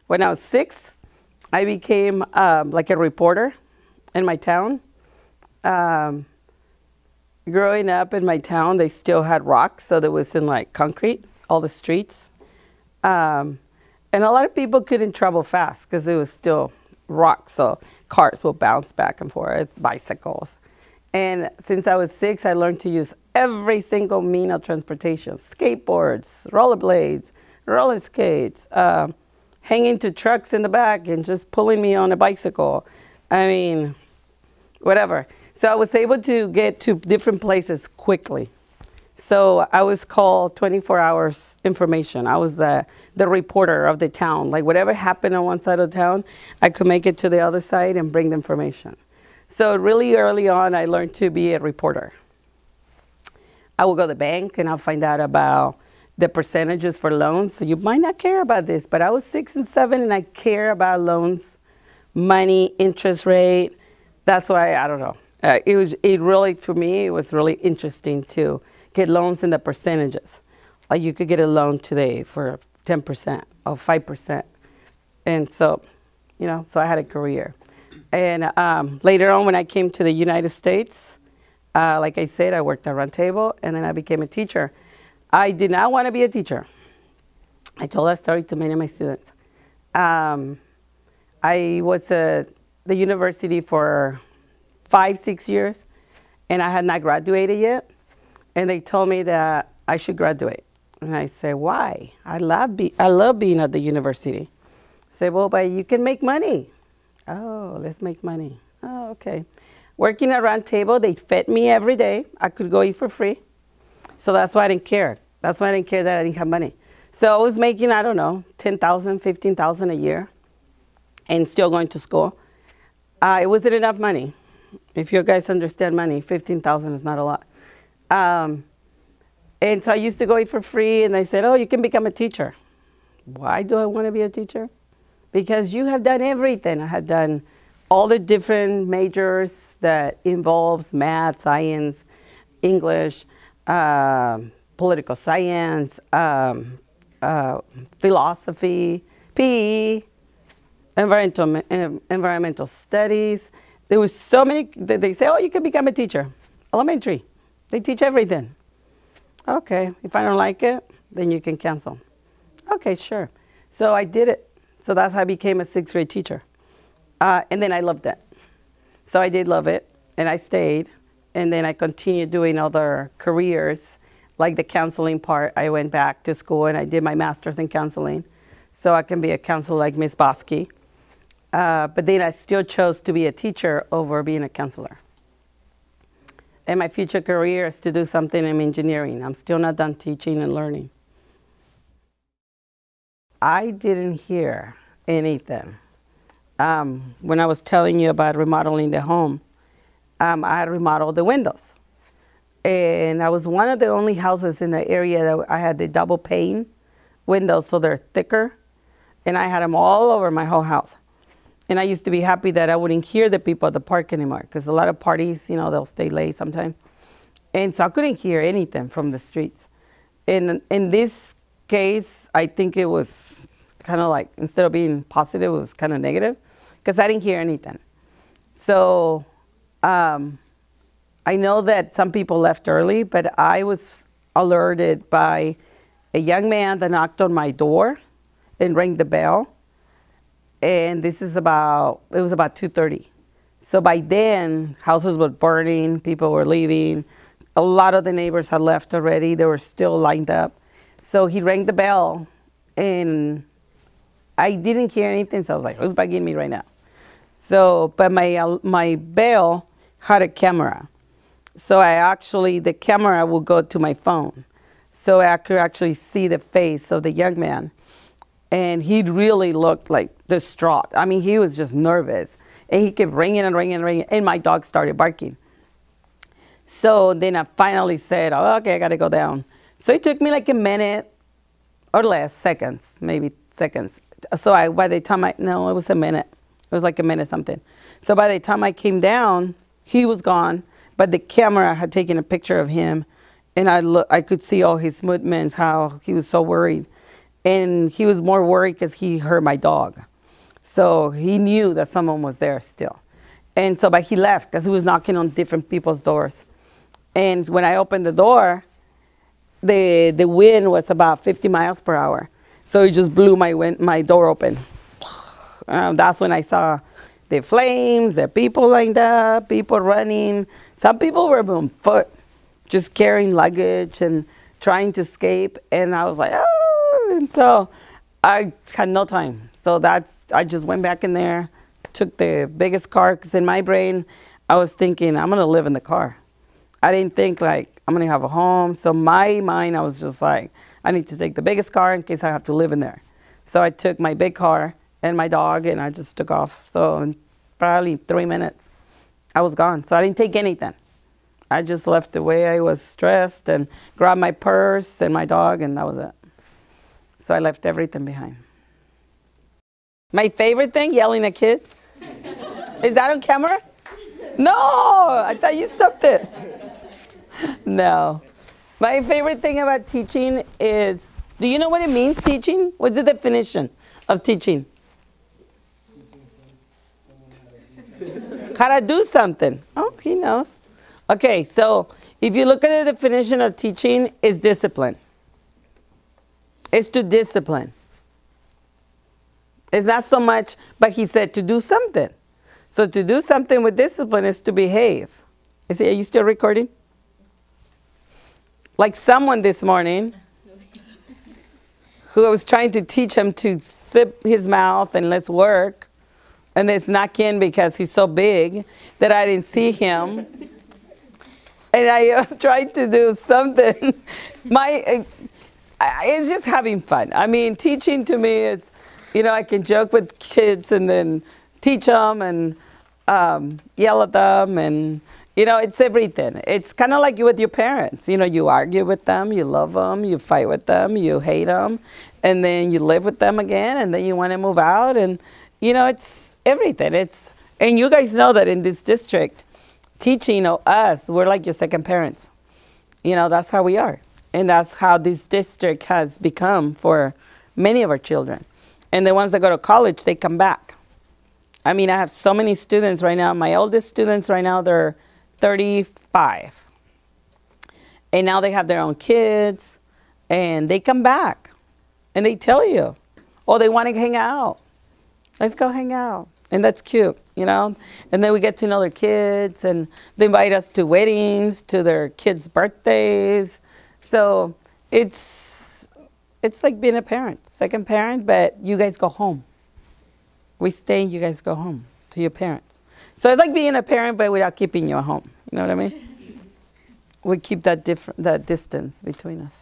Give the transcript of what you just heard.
When I was 6, I became like a reporter in my town. Um, Growing up in my town, they still had rocks, so there wasn't like concrete, all the streets. Um, and a lot of people couldn't travel fast because it was still rocks, so cars will bounce back and forth, bicycles. And since I was 6, I learned to use every single mean of transportation: skateboards, rollerblades, roller skates, hanging to trucks in the back and just pulling me on a bicycle. I mean, whatever. So I was able to get to different places quickly. So I was called 24 hours information. I was the reporter of the town. Like whatever happened on one side of town, I could make it to the other side and bring the information. So really early on, I learned to be a reporter. I will go to the bank and I'll find out about the percentages for loans. So you might not care about this, but I was 6 and 7 and I care about loans, money, interest rate. That's why, I don't know. It really, for me, it was really interesting to get loans in the percentages. Like you could get a loan today for 10% or 5%. And so, you know, so I had a career. And later on when I came to the United States, like I said, I worked at Round Table and then I became a teacher. I did not want to be a teacher. I told that story to many of my students. I was at the university for 5, 6 years, and I had not graduated yet. And they told me that I should graduate. And I said, why? I love being at the university. I said, well, but you can make money. Oh, let's make money. Oh, okay. Working at Round Table, they fed me every day. I could go eat for free. So that's why I didn't care. That's why I didn't care that I didn't have money. So I was making, I don't know, $10,000, $15,000 a year and still going to school. It wasn't enough money. If you guys understand money, $15,000 is not a lot. And so I used to go eat for free, and they said, oh, you can become a teacher. Why do I want to be a teacher? Because you have done everything. I had done all the different majors that involves math, science, English, political science, philosophy, PE, environmental studies. There was so many, they say, oh, you can become a teacher. Elementary, they teach everything. Okay, if I don't like it, then you can cancel. Okay, sure. So I did it. So that's how I became a 6th grade teacher. And then I loved it. So I did love it, and I stayed. And then I continued doing other careers, like the counseling part. I went back to school and I did my master's in counseling, so I can be a counselor like Miss Bosky. But then I still chose to be a teacher over being a counselor. And my future career is to do something in engineering. I'm still not done teaching and learning. I didn't hear anything. When I was telling you about remodeling the home, I had remodeled the windows. And I was one of the only houses in the area that I had the double pane windows, so they're thicker. And I had them all over my whole house. And I used to be happy that I wouldn't hear the people at the park anymore, because a lot of parties, you know, they'll stay late sometimes. And so I couldn't hear anything from the streets. And in this case, I think it was kind of like, instead of being positive, it was kind of negative, because I didn't hear anything. So I know that some people left early, but I was alerted by a young man that knocked on my door and rang the bell. And it was about 2:30. So by then, houses were burning, people were leaving. A lot of the neighbors had left already. They were still lined up. So he rang the bell, and I didn't hear anything, so I was like, who's bugging me right now? So, but my bell had a camera. So the camera would go to my phone. So I could actually see the face of the young man. And he really looked like distraught. I mean, he was just nervous. And he kept ringing and ringing and ringing. And my dog started barking. So then I finally said, oh, okay, I got to go down. So it took me like a minute or less, seconds, maybe seconds. So by the time no, it was a minute. It was like a minute something. So by the time I came down, he was gone. But the camera had taken a picture of him. And I could see all his movements, how he was so worried. And he was more worried because he heard my dog. So he knew that someone was there still. And so, but he left because he was knocking on different people's doors. And when I opened the door, the wind was about 50 miles per hour. So it just blew my door open. That's when I saw the flames, the people lined up, people running. Some people were on foot, just carrying luggage and trying to escape. And I was like, oh, and so I had no time. So I just went back in there, took the biggest car, because in my brain, I was thinking, I'm gonna live in the car. I didn't think like, I'm gonna have a home. So my mind, I was just like, I need to take the biggest car in case I have to live in there. So I took my big car and my dog, and I just took off. So in probably 3 minutes, I was gone. So I didn't take anything. I just left the way I was stressed and grabbed my purse and my dog, and that was it. So I left everything behind. My favorite thing, yelling at kids. Is that on camera? No, I thought you stopped it. No. My favorite thing about teaching is, do you know what it means, teaching? What's the definition of teaching? How to do something. Oh, he knows. Okay, so if you look at the definition of teaching, it's discipline. It's to discipline. It's not so much, but he said to do something. So to do something with discipline is to behave. Are you still recording? Like someone this morning who I was trying to teach him to zip his mouth and let's work. And it's not in because he's so big that I didn't see him. And I tried to do something. It's just having fun. I mean, teaching to me is, I can joke with kids and then teach them and yell at them, and it's everything. It's kind of like you with your parents. You argue with them, you love them, you fight with them, you hate them, and then you live with them again, and then you want to move out, and it's everything. And you guys know that in this district, teaching us, we're like your second parents. That's how we are, and that's how this district has become for many of our children. And the ones that go to college, they come back. I mean, I have so many students right now. My oldest students right now, they're 35. And now they have their own kids, and they come back. And they tell you, oh, they want to hang out. Let's go hang out. And that's cute, And then we get to know their kids, and they invite us to weddings, to their kids' birthdays. So it's like being a parent, second parent, but you guys go home. We stay, you guys go home to your parents. So it's like being a parent, but without keeping you at home. You know what I mean? We keep that distance between us.